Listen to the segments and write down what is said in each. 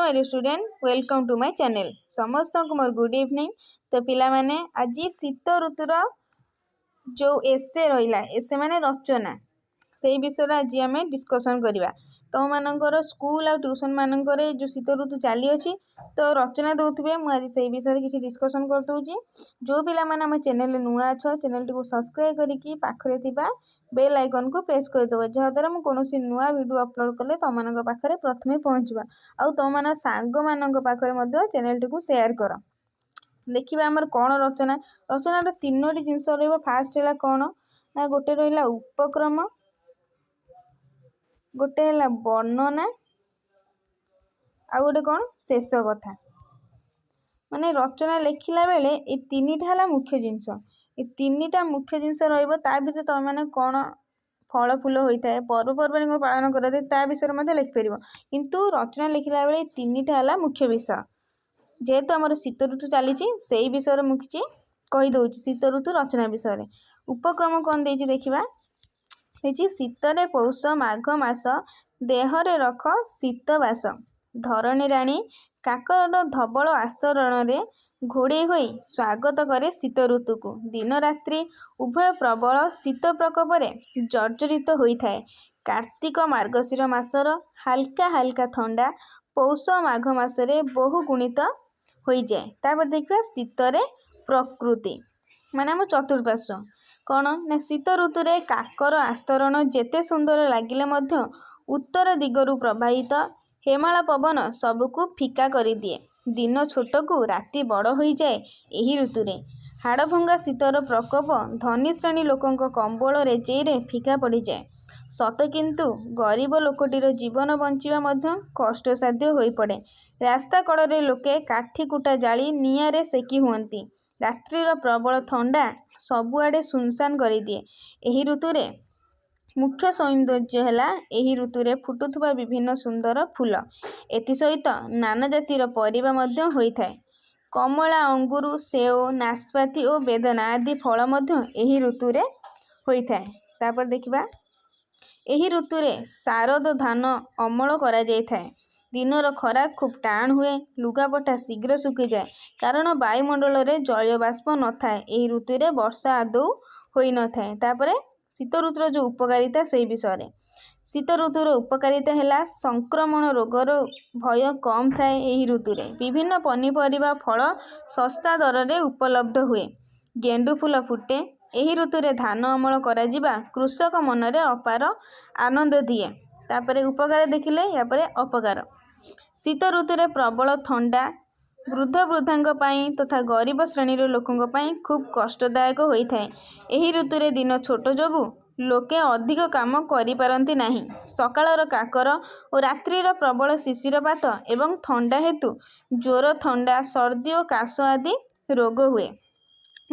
My dear student welcome to my channel समस्त को more good evening. तो पिला माने आज शीत ऋतुर जो एसे रहा एसे माने रचना से विषय आज आम डिस्कसन करवा। तुम मानकर स्कूल आ ट्यूशन मानकर जो शीत ऋतु चली अच्छी तो रचना दौथे मुझे से विषय किसी डिस्कसन कर दूची। जो पिला माने आम चैनल नुआ अच्छ चैनल टी सब्सक्राइब करके पाखरे थिबा बेल आइकन को प्रेस करदेव जहाँद्वारा मुझे कौन नुआ वीडियो अपलोड कले तुम मान पाखे प्रथमे पहुँचवा आउ तुम मान सांग मान पाखे चैनल टी सेयार कर। देखिए आमर कौन रचना रचना तीनोटी जिनस फास्ट है कौन ना गोटे रहा उपक्रम गोटे है वर्णना आ गोटे कौन शेष कथा माने रचना लिखला बेले ये तीन टा मुख्य जिनस ये तीन टा मुख्य जिनस रही तुम मैंने कौन फल फूल होता है पर्वपर्वाणी पालन करते ता विषय लिखिपर किंतु रचना लिखला बेले तीन टा मुख्य विषय जेहेतु आमर शीत ऋतु चली से विषय मुझे कहीदे शीत ऋतु रचना विषय। उपक्रम कौन दे देखा शीतरे पौष माघ मास देहरे रख शीतवास धरणी राणी काकर धवल आस्तरण घोड़े होई स्वागत करे शीत ऋतु को दिन रात्रि उभय प्रबल शीत प्रकोप जर्जरित होता है। कार्तिक मार्गशीर मासर हाल्का हाल्का थंडा पौष माघ मासरे बहु गुणित हो जाए। तापर देखा शीतरे प्रकृति माने आम चतुर्पार्श्व कौन ना शीत ऋतु रे काकर आस्तरण जेते सुंदर लगिले मध्य उत्तर दिगरु प्रवाहित हेमाला पवन सबको फिका कर दिए। दिन छोट को राति बड़ हो जाए। यही ऋतु रे हाड़भंगा शीतर प्रकोप धनी श्रेणी लोकों कंबल रेजेरे फिका पड़ जाए। सत किंतु गरीब लोकटीर जीवन बंचिबा कष्टसाध्य हो पड़े। रास्ता कड़े लोके काठी कुटा जाली निआरे सेकी हुअंती। रात्रिर प्रबल थंडा सबुआडे सुनसान कर दिए। यही ऋतु रे मुख्य सौंदर्य है यही ऋतु रे फुटुथुबा विभिन्न सुंदर फूल एथि सहित नाना जातिर परिबा मध्य होइथाय। कमला अंगुर सेव नाशपाती और बेदना आदि फल मध्य यही ऋतु रे होइथाय। तापर देखिबा यही ऋतु रे शारद धान अमल करा जायथाय। दिनर खरा खूब टाण हुए लुगापटा शीघ्र सुखी जाए कारण वायुमंडल रे जलीय बाष्प न थाए। यही ऋतु रे वर्षा आदौ होई न थाए। तापरे शीत ऋतुर जो उपकारिता से विषय शीत ऋतुर उपकारिता है संक्रमण रोगर भय कम थाए। यही ऋतु रे विभिन्न पनीपरिबा फल सस्ता दर रे उपलब्ध हुए। गेंडु फूल फुटे। यही ऋतु रे धान अमल करा जिबा कृषक मनरे अपार आनंद दिए। तापरे उपकार देखिले यापरे अपकार शीत ऋतु रे प्रबल थंडा वृद्ध वृद्धांक पाई तथा गरीब श्रेणी लोकों पाई खूब कष्टदायक होता है। यही ऋतु रे दिन छोट जोगु लोके अधिक काम करि पारंती नहीं। सकाळर काकर और रात्रिर प्रबल शिशिरपात एवं थंडा हेतु ज्वर थंडा सर्दी और काश आदि रोग हुए।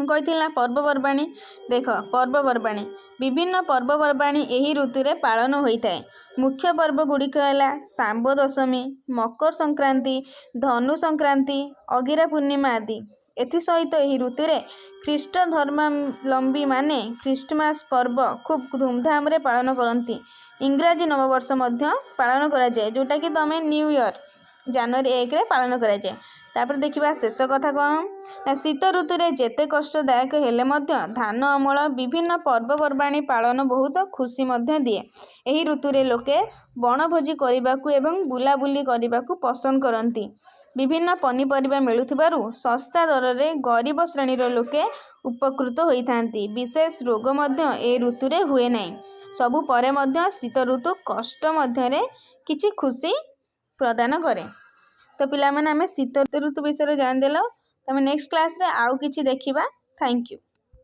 कही पर्वपर्वाणी देख पर्वपर्वाणी विभिन्न पर्वपर्वाणी यही ऋतु रे पालन होता है। मुख्य पर्व गुड़िक है सांब दशमी मकर संक्रांति धनु संक्रांति अगिरा पूर्णिमा आदि। एसहित यही ऋतु रे ख्रीष्ट धर्मावलंबी माने ख्रीष्टमास पर्व खूब धूमधाम रे पालन करती। इंग्राजी नववर्ष मध्य पालन करा जाए जोटा कि तुम न्यू ईयर जनवरी 1 रे पालन करा जाए। तापर देखिबा शेष कथा कौन ना शीत ऋतु रे जेते कष्टदायक हेले मध्य धान अमल विभिन्न पर्वपर्वाणी पालन बहुत खुशी मध्य दिए। यही ऋतु रे लोके बनभोजी करिबाकू एवं बुलाबुली करिबाकू पसंद करती। विभिन्न पनीपरिबा मिलुथिबारु सस्ता दर रे गरीब श्रेणीर लोके उपकृत होइथांती। विशेष रोग मध्य ए ऋतु रे हुए नहीं। सबु परे मध्य शीत ऋतु कष्ट मध्य रे किछि खुशी प्रदान करे। तो पिला माने आमे शीत ऋतु विषय जान देलो। तमे नेक्स्ट क्लास रे आउ किछि देखिबा। Thank you.